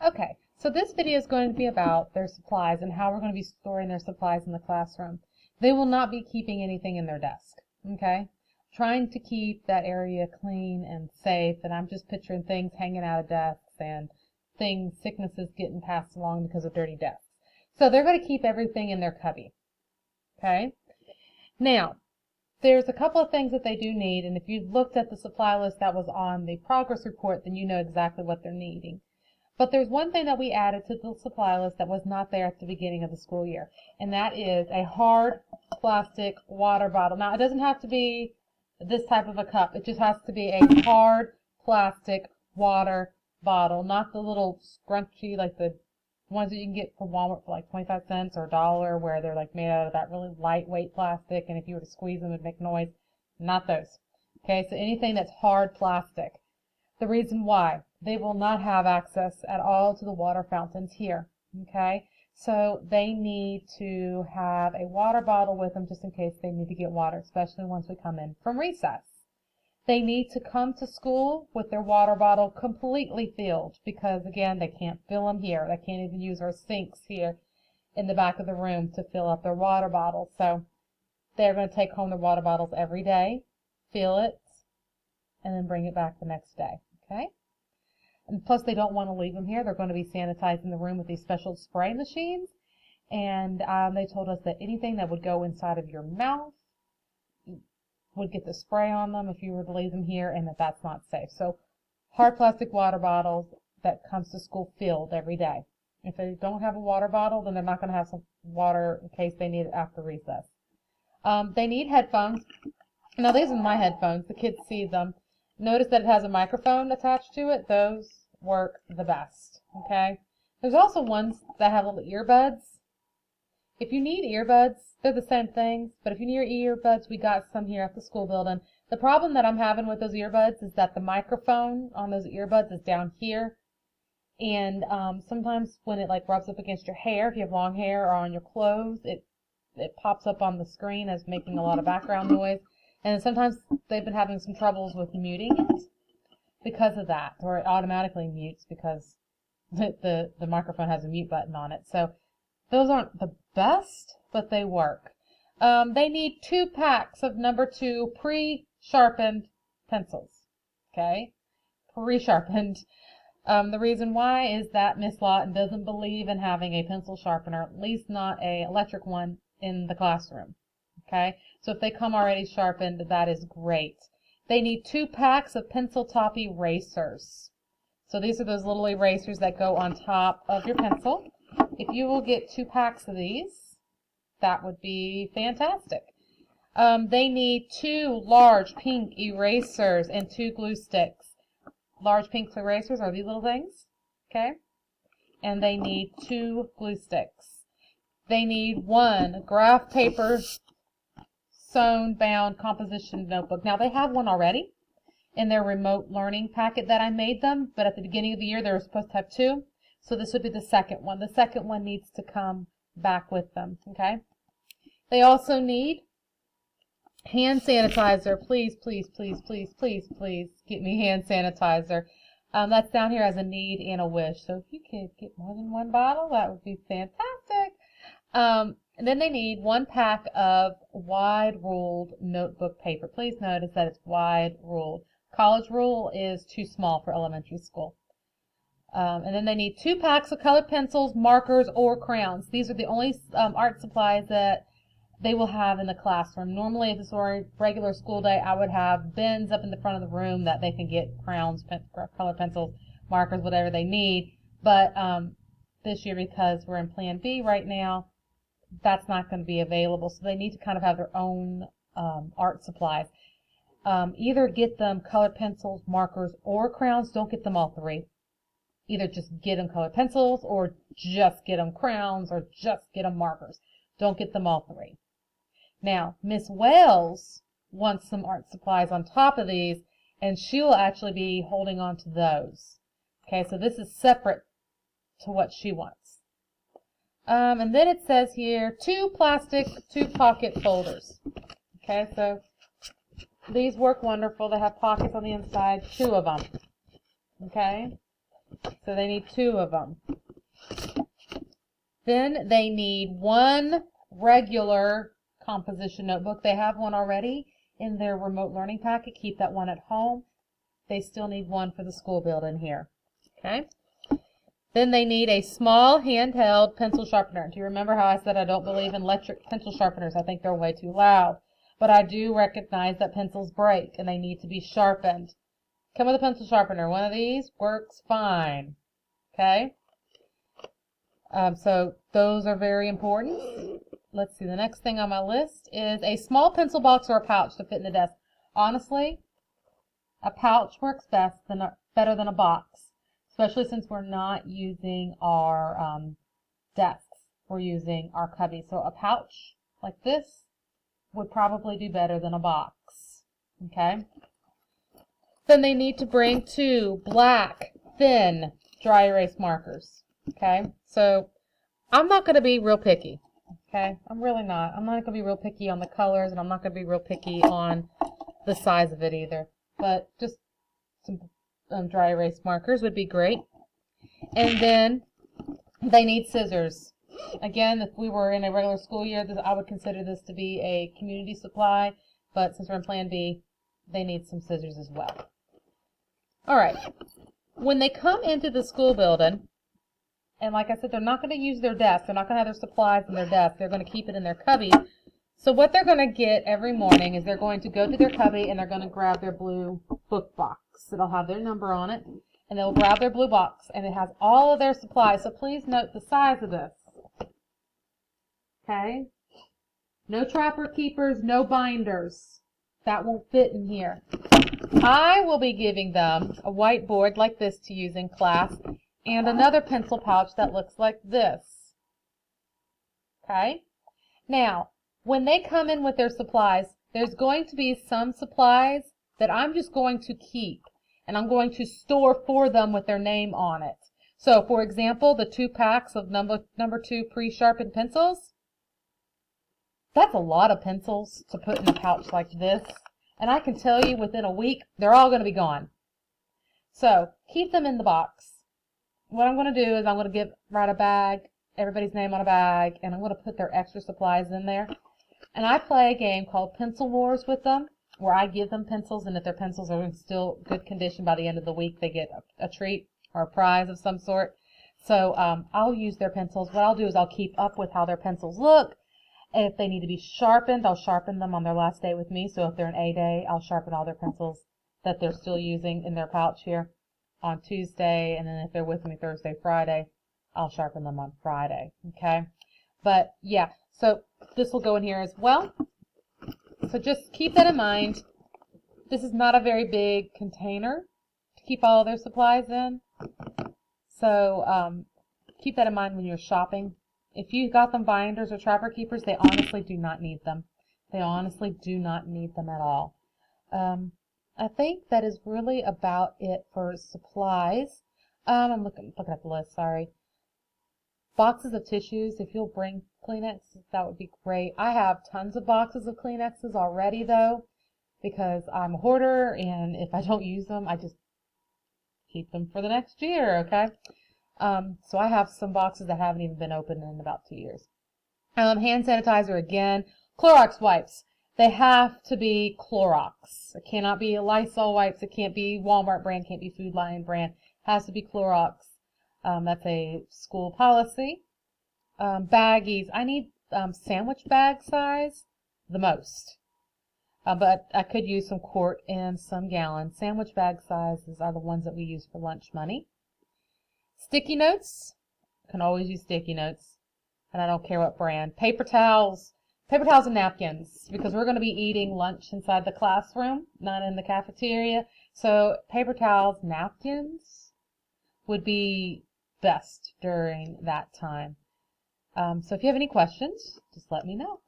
Okay, so this video is going to be about their supplies and how we're going to be storing their supplies in the classroom. They will not be keeping anything in their desk, okay? Trying to keep that area clean and safe, and I'm just picturing things hanging out of desks and sicknesses getting passed along because of dirty desks. So they're going to keep everything in their cubby, okay? Now, there's a couple of things that they do need, and if you looked at the supply list that was on the progress report, then you know exactly what they're needing. But there's one thing that we added to the supply list that was not there at the beginning of the school year, and that is a hard plastic water bottle. Now, it doesn't have to be this type of a cup. It just has to be a hard plastic water bottle, not the little scrunchy, like the ones that you can get from Walmart for like 25 cents or $1, where they're like made out of that really lightweight plastic, and if you were to squeeze them, it'd make noise. Not those. Okay, so anything that's hard plastic. The reason why, they will not have access at all to the water fountains here, okay? So they need to have a water bottle with them just in case they need to get water, especially once we come in from recess. They need to come to school with their water bottle completely filled because, again, they can't fill them here. They can't even use our sinks here in the back of the room to fill up their water bottles. So they're going to take home their water bottles every day, fill it, and then bring it back the next day. Okay? And plus, they don't want to leave them here. They're going to be sanitizing the room with these special spray machines. And they told us that anything that would go inside of your mouth would get the spray on them if you were to leave them here, and that's not safe. So hard plastic water bottles that comes to school filled every day. If they don't have a water bottle, then they're not going to have some water in case they need it after recess. They need headphones. Now, these are my headphones. The kids see them. Notice that it has a microphone attached to it. Those work the best, okay? There's also ones that have little earbuds. If you need earbuds, they're the same things, but if you need earbuds, we got some here at the school building. The problem that I'm having with those earbuds is that the microphone on those earbuds is down here, and sometimes when it like rubs up against your hair, if you have long hair, or on your clothes, it pops up on the screen as making a lot of background noise. And sometimes they've been having some troubles with muting it because of that, or it automatically mutes because the microphone has a mute button on it. So those aren't the best, but they work. They need 2 packs of number 2 pre-sharpened pencils. Okay? Pre-sharpened. The reason why is that Miss Lawton doesn't believe in having a pencil sharpener, at least not an electric one, in the classroom. Okay? So if they come already sharpened, that is great. They need 2 packs of pencil top erasers. So these are those little erasers that go on top of your pencil. If you will get 2 packs of these, that would be fantastic. They need 2 large pink erasers and 2 glue sticks. Large pink erasers are these little things, okay? And they need 2 glue sticks. They need 1 graph paper sewn bound composition notebook. Now they have one already in their remote learning packet that I made them, but at the beginning of the year they were supposed to have 2. So this would be the second one. The second one needs to come back with them, okay? They also need hand sanitizer. Please, please, please, please, please, please get me hand sanitizer. That's down here as a need and a wish. So if you could get more than 1 bottle, that would be fantastic. And then they need 1 pack of wide ruled notebook paper. Please notice that it's wide ruled. College rule is too small for elementary school. And then they need 2 packs of colored pencils, markers, or crayons. These are the only art supplies that they will have in the classroom. Normally, if this were a regular school day, I would have bins up in the front of the room that they can get crayons, colored pencils, markers, whatever they need. But this year, because we're in Plan B right now, that's not going to be available. So they need to kind of have their own art supplies. Either get them colored pencils, markers, or crayons. Don't get them all 3. Either just get them colored pencils, or just get them crayons, or just get them markers. Don't get them all 3. Now, Miss Wells wants some art supplies on top of these, and she will actually be holding on to those. Okay, so this is separate to what she wants. And then it says here, 2 plastic 2-pocket folders. Okay, so these work wonderful. They have pockets on the inside, 2 of them. Okay, So they need 2 of them. Then they need 1 regular composition notebook. They have one already in their remote learning packet. Keep that one at home. They still need 1 for the school building here. Okay. Then they need a small handheld pencil sharpener. Do you remember how I said I don't believe in electric pencil sharpeners? I think they're way too loud. But I do recognize that pencils break and they need to be sharpened. Come with a pencil sharpener. One of these works fine. Okay? So those are very important. Let's see, the next thing on my list is a small pencil box or a pouch to fit in the desk. Honestly, a pouch works better than a box, especially since we're not using our desks. We're using our cubby. So a pouch like this would probably do better than a box. Okay? Then they need to bring 2 black, thin, dry erase markers. Okay? So I'm not going to be real picky. Okay? I'm really not. I'm not going to be real picky on the colors, and I'm not going to be real picky on the size of it either. But just some dry erase markers would be great. And then they need scissors. Again, if we were in a regular school year, I would consider this to be a community supply, but since we're in Plan B, they need some scissors as well. All right. When they come into the school building, and like I said, they're not going to use their desk. They're not going to have their supplies in their desk. They're going to keep it in their cubby. So what they're going to get every morning is they're going to go to their cubby and they're going to grab their blue book box. It'll have their number on it. And they'll grab their blue box and it has all of their supplies. So please note the size of this. Okay? No trapper keepers, no binders. That won't fit in here. I will be giving them a whiteboard like this to use in class and another pencil pouch that looks like this. Okay? Now, when they come in with their supplies, there's going to be some supplies that I'm just going to keep and I'm going to store for them with their name on it. So, for example, the 2 packs of number 2 pre-sharpened pencils, that's a lot of pencils to put in a pouch like this. And I can tell you within a week, they're all going to be gone. So, keep them in the box. What I'm going to do is I'm going to write a bag, everybody's name on a bag, and I'm going to put their extra supplies in there. And I play a game called Pencil Wars with them, where I give them pencils, and if their pencils are in still good condition by the end of the week, they get a treat or a prize of some sort. So I'll use their pencils. What I'll do is I'll keep up with how their pencils look. And if they need to be sharpened, I'll sharpen them on their last day with me. So if they're an A day, I'll sharpen all their pencils that they're still using in their pouch here on Tuesday. And then if they're with me Thursday, Friday, I'll sharpen them on Friday. Okay? But yeah, so this will go in here as well. So just keep that in mind. This is not a very big container to keep all of their supplies in. So keep that in mind when you're shopping. If you got them binders or trapper keepers, they honestly do not need them. They honestly do not need them at all. I think that is really about it for supplies. I'm looking at the list, sorry. Boxes of tissues, if you'll bring Kleenexes, that would be great. I have tons of boxes of Kleenexes already, though, because I'm a hoarder, and if I don't use them, I just keep them for the next year, okay? So I have some boxes that haven't even been opened in about 2 years. Hand sanitizer again. Clorox wipes. They have to be Clorox. It cannot be Lysol wipes. It can't be Walmart brand. Can't be Food Lion brand. It has to be Clorox. That's a school policy. Baggies. I need sandwich bag size the most. But I could use some quart and some gallon. Sandwich bag sizes are the ones that we use for lunch money. Sticky notes. Can always use sticky notes. And I don't care what brand. Paper towels. Paper towels and napkins. Because we're going to be eating lunch inside the classroom, not in the cafeteria. So paper towels, napkins would be best during that time. So if you have any questions, just let me know.